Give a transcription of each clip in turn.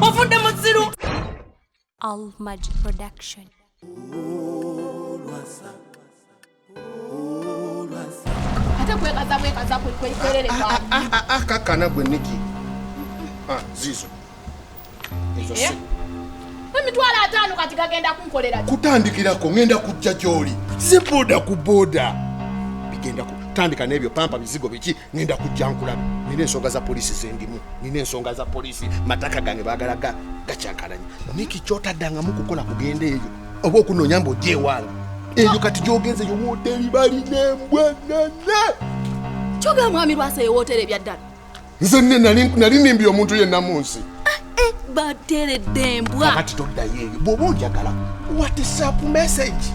ofudde musiru. ALMAGIC production. Kakana gwe Niki. Zizo. Emitwala 5 kati gagenda kunkolera. Kutandikirako ngenda kujja gy'oli. Si boda ku boda. Bigenda kutandika n'ebyo pampa bizigo biki ngenda kujja nkulabe. Nina ensonga za polisi zendimu. Nina ensonga za polisi mataka gange bagalaga gakyakalanye. Niki kyotadanga mu kukola kugenda eyo. Oba okunoonya mbu ojje ewange. Eyo kati gy'ogenze yo woteri bali n'embwanana. Kyoga mwami Lwasa ye woteri ebyaddala. Nze nali nimbi omuntu yenna mu nsi. Bateredde embwa. Kati toddayo eyo. Bw'oba onjagala WhatsApp message.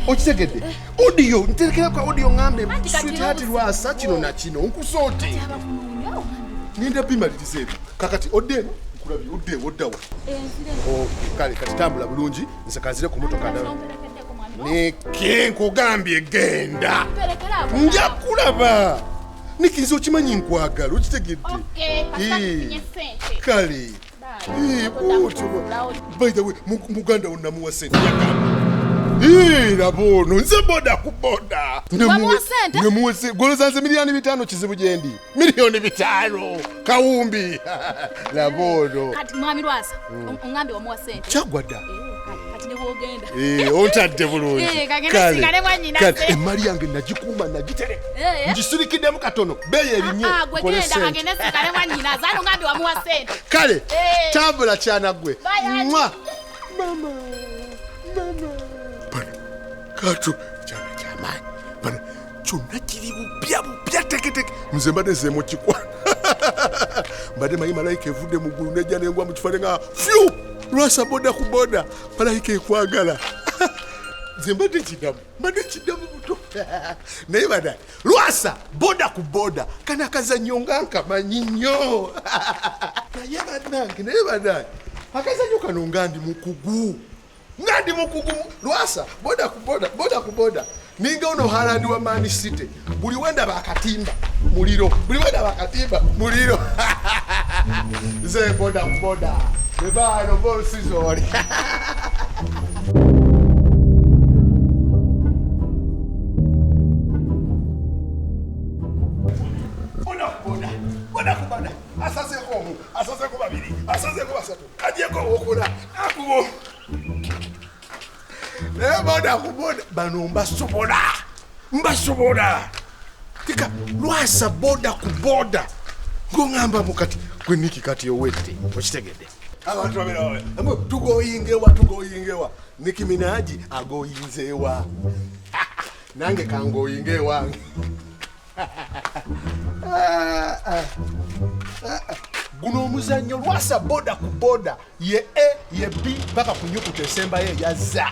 Okitegedde? Audio, nterekerako audio ngambe sweetheart Lwasa kino na kino nkusooti. Ninda bimaliriza ebyo. Kakati oddeeno nkulabye oddeewo oddawa. Kale kati tambula bulungi nze kanzire ku motoka ndala. Niki nkugambye genda. Nja kulaba. Niki nze okimanyi nkwagala okitegedde. Kale. By the way, Muganda unamuwa sente yakana. Rabono, nze boda ku boda. Namuwa sente. Goloza nze milioni 5 kizibu gyendi. Milioni 5. Kawumbi. Rabono. Kati mwami Lwasa, ongambe wamuwa sente. Chagwada. Kati nebo ogenda. Ontadde bulungi. Kagenda sigale mwanyina sente. Emali yange nagikuuma nagitere. Ngisirikiddemu katono. Beye erinye. Gwe genda kagenda sigale mwanyina. Zano ngambe wamuwa sente. Kale. Tambula kyana gwe. Mama. Kato kyana kyamaanyi. Bano kyonna kiri bupya teketeke. Nze mbadde nzeemu kikwana. Mbadde manyi malayika evudde mu ggulu nejja n'engwa mu kifaananyi nga fyu! Lwasa boda ku boda. Malayika ekwagala. Nze mbadde kiddamu buto. Naye bada Lwasa boda ku boda kana akazannyo nga nkamanyi nnyo. Naye bada akazannyo kano nga ndi mukugu. Lwasa boda ku boda. Ninga ono Haaland wa Man City. Buli wenda bakatimba muliro. Nze boda ku boda. Bebano bosi zori. Boda ku boda. Asaseko babiri. Asaseko basatu. Kajeko okula. Akubo. Boda ku boda. Bano mbasobola. Tika Lwasa boda ku boda. Ngongamba mukati. Gwe Niki kati owette. Okitegedde. Abantu babera. Tugoyingewa. Nicki Minaj agoyinzewa. Nange kangoyingewa. Guno omuzannyo Lwasa boda ku boda ye A ye B paka kunyukuta esemba ye yaza.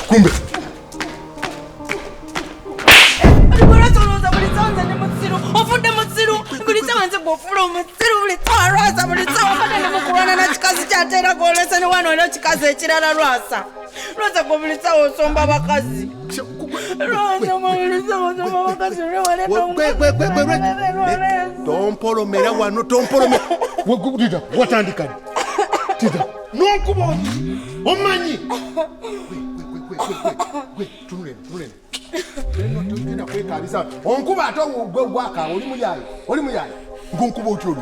Kumbe ofudde musiru buli kyawanze bw'ofuula omusiru buli kyawa Lwasa buli kyawa ofadde ne mukulwana na kikazi ky'ateera gw'olesa ne wano olina kikazi ekirala Lwasa gwe buli kyawa osomba bakazi. Tompolomera wano tompolomera. Watandika tita nonkuba omanyi tunule onkuba ate gwe gwaka oli muyayi ngonkuba otyolu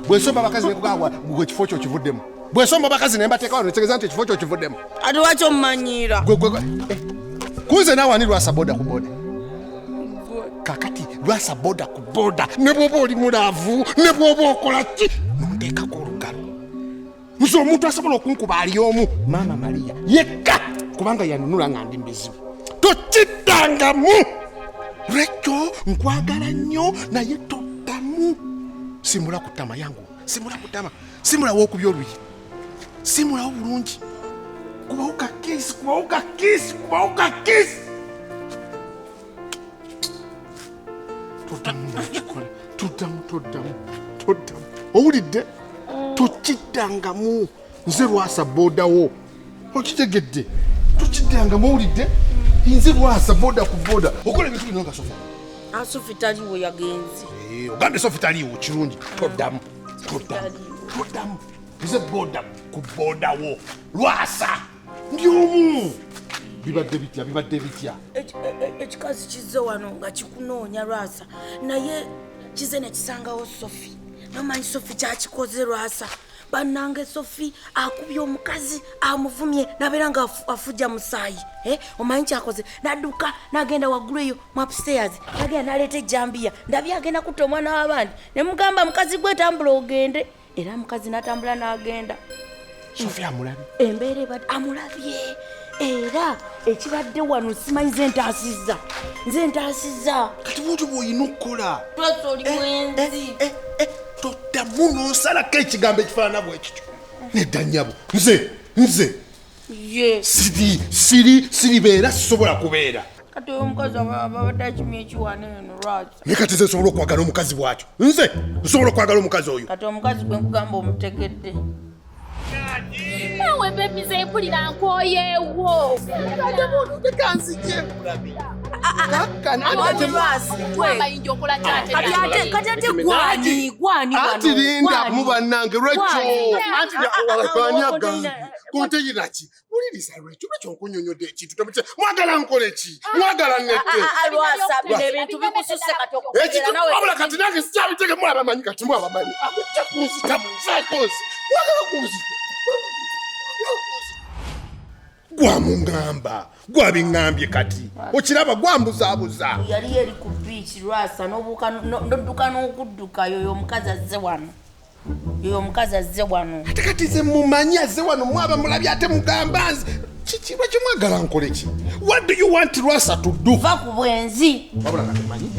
bwesomba bakazi nekugawa gwe kifo kyo kivuddemu bwesomba bakazi nembateeka wano netegeeza nti ekifo kyo kivuddemu ati lwaki omumanyira kunze naawe ani Lwasa boda ku boda kakati Lwasa boda ku boda ne bw'oba oli mulaavu ne bw'oba okola ki nonteekako olugalo nze omuntu asobola okunkuba ali omu maama Maria yekka kubanga yanunula nga ndi mbizibu tokiddangamu Racheal nkwagala nnyo naye toddamu simula ku ttama yangu simula w'okubya oluyi simulawo bulungi kubawo kakisi Tuddamu. Owulidde? Tokiddangamu. Nze Lwasa boda wo. Okitegedde? Tokiddangamu owulidde? Nze Lwasa boda ku boda. Okola ebintu bino nga Sofi. Sofi taliwo yagenze. Ogambe Sofi taliwo kirungi. Tuddamu. Nze boda ku boda wo. Lwasa. Ndi omu. Bibadde bitya. Ekikazi kizze wano nga kikunoonya Lwasa. Naye kize ne kisangawo Sofi. Nomanyi Sofi kyakikoze Lwasa. Bannange Sofi akubye omukazi amuvumye nabeera nga afujja musaayi. Omanyi kyakoze nadduka n'agenda waggulu eyo mu upstairs n'agenda n'aleeta ejjambiya ndabye agenda kutta omwana w'abandi ne mugamba mukazi gwe tambula ogende era mukazi n'atambula n'agenda. Sofi amulabye? Embeera ebadde amulabye era ekibadde wano simanyi nze ntaasizza. Kati buntu bw'olina okukola. Lwasa oli mwenzi. Toddamu n'osalako ekigambo ekifaanana bwekityo. Nedda nnyabo nze siribeera sisobola kubeera. Kati oyo omukazi abadde akimya ekiwaana eno Lwasa. Naye kati nze nsobola okwagala omukazi bw'atyo. Nze nsobola okwagala omukazi oyo. Kati omukazi gwe nkugamba omutegedde. Nawe bebi ze mpulira nkooyeewo. Tekanzije mulabi. Kati ate gwani wano. Anti linda mu bannange Racheal. Anti gwani konteyina ki? Muliriza Racheal nkunyonyodde ekintu. Mwagala nkole ki? Mwagala nnette. Lwasa bino ebintu bikususse kati okukolera nawe. Wabula kati nange sikyabitege mwabamanyi kati mwabamanyi. Akujja kunzita mu psychos. Mwagala kunzita. Gwamungamba, gwabiŋŋambye kati. Okiraba gwambuzaabuza. Yali eri ku beach Lwasa n'odduka n'okudduka yoyo omukazi azze wano. Ate kati ze mumanyi azze wano mwaba mulabye ate mugamba nze. Kiki lwaki mwagala nkole ki? What do you want Lwasa to do? Va ku bwenzi. Wabula kati manyi?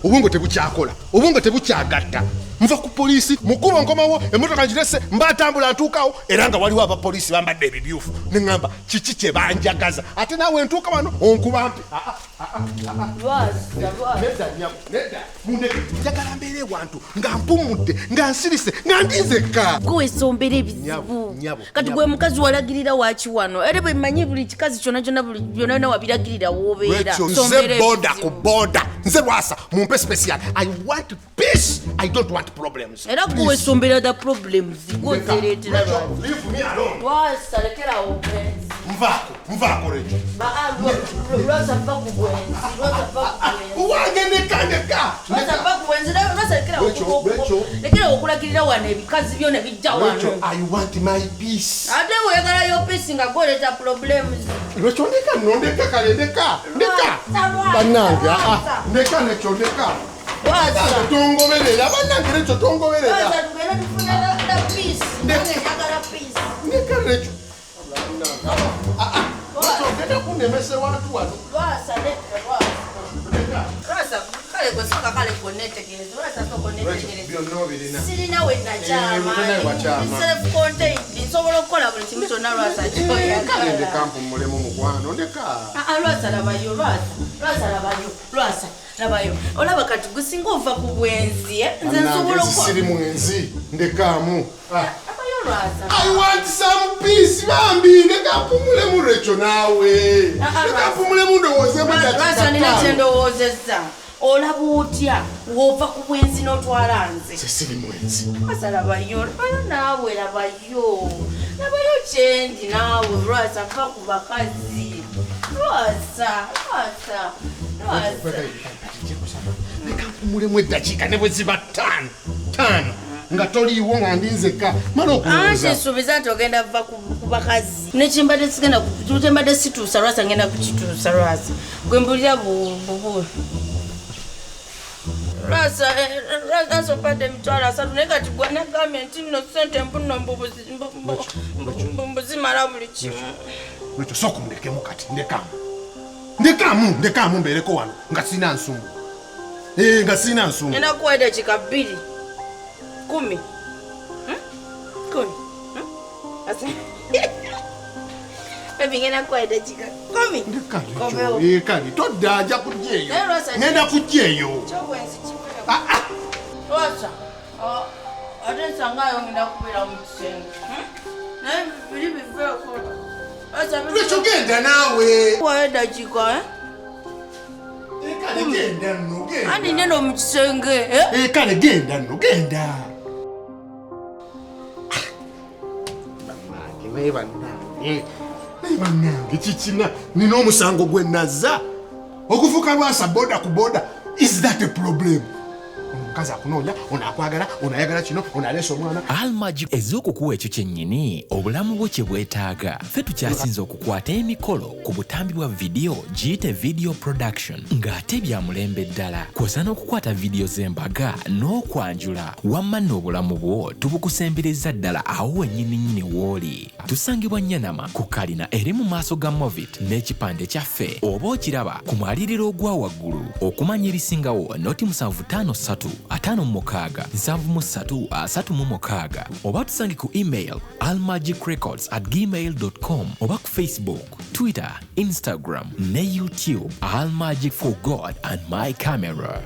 Obwongo tebukyakola. Obwongo tebukyagatta. Nva ku poliisi mukubo nkomawo emmotoka ngirese mbatambula ntuukawo era nga waliwo abapoliisi bambadde ebibyufu ne ŋŋamba kiki kye banjagaza ate naawe ntuuka wano onkuba mpi. Nedda mundeke njagala mbeere wantu nga mpumudde nga nsirise nga ndizekka. Gwe sombera ebizibu. Kati gwe mukazi walagirira waki wano era bwe mmanyi buli kikazi kyonna byonna wabiragirira w'obeera. Nze boda ku boda. Nze Lwasa mumpe special. I want peace. I don't want problems. Era gwe sombera the problems. Gwozereetera leave me alone. Lwasa lekerawo bwenzi. Mvaako Racheal. Lwasa va ku bwenzi. Wange ndeka. Lwasa va ku bwenzi. Lwasa lekerawo okulagirira wano ebikazi byo ne bijja wano. Racheal, I want my peace. Ate weeyagalayo peace nga gwoleeta problems. Racheal ndeka kale ndeka. Bannange ndeka Racheal ndeka. Lwasa Tongoberera bannange Racheal tongoberera. Lwasa tugenda tufuna peace. Njagala peace. Ndeka Racheal. Ogenda kunemesa wantu wano. Lwasa kale gwe soka kale konnetegereza. Lwasa soko netegereza. Sirina we nakyama. Self-contained. Nsobola okukola buli kimu kyonna Lwasa kyoyagala. Ndeka mpumulemu mukwano ndeka. Lwasa labayo. Lwasa labayo. Olaba kati gusinga ova ku bwenzi. Nze nsobola okukola. Siri mwenzi ndekaamu. Lwasa. I want some peace bambi ndeka mpumulemu Racheal naawe. Ndeka mpumulemu ndowoozemu Lwasa nina kyendowoozezza. Olaba otya w'ova ku bwenzi n'otwala nze. Siri mwenzi. Lwasa labayo naawe labayo kyendi naawe Lwasa va ku bakazi. Lwasa. Ndeka mpumulemu eddakiika ne bwe ziba ttaano nga toliiwo nga ndinzeka mala okulowooza. Anti suubiza nti ogenda va ku bakazi nekyembadde situusa Lwasa ngenda kukituusa Lwasa gwe mbulira bubu. Lwasa nsompadde emitwalo 3 naye kati gwe negambye nti nno ssente mbuno mbuzimala buli kimu. Racheal sooka mulekemu kati ndekaamu mbeereko wano nga sina nsumbu. Nga sina nsumbu. Ngenda kuwa eddakiika 2 10. Baby ngena kwaida chika. Komi. Kali todda aja kujjeyo. Nenda kujjeyo. Chokwenzi chipeka. Lwasa. Ate sangayo ngenda kubira mu kisenge. Naye biri biveo kola. Lwasa biri. Tugenda nawe. Kwaida chika Kale genda nno genda. Ani neno mu kisenge Kale genda nno genda. Bannange kikina nina omusango gwe nazza okufuuka Lwasa boda ku boda. Is that a problem? Omukazi akunoonya, onaakwagala, onaayagala kino, onaleesa omwana. ALMAGIC ez'okukuwa ekyo kyennyini obulamu bwo kye bwetaaga. Ffe tukyasinza okukwata emikolo ku butambi bwa vidiyo giyite video production ng'ate bya mulembe ddala. Kw'osa n'okukwata vidiyo z'embaga n'okwanjula wamma n'obulamu bwo tubukusembereza ddala awo wennyininyini w'oli. Tusangibwa Nyanama ku kalina eri mu maaso ga Movit n'ekipande kyaffe oba okiraba ku mwaliriro ogwa waggulu. Okumanya ebisingawo noti 753-56-73-36 oba tusange ku email almagicrecords@gmail.com oba ku Facebook, Twitter, Instagram ne YouTube. ALMAGIC for God and my camera.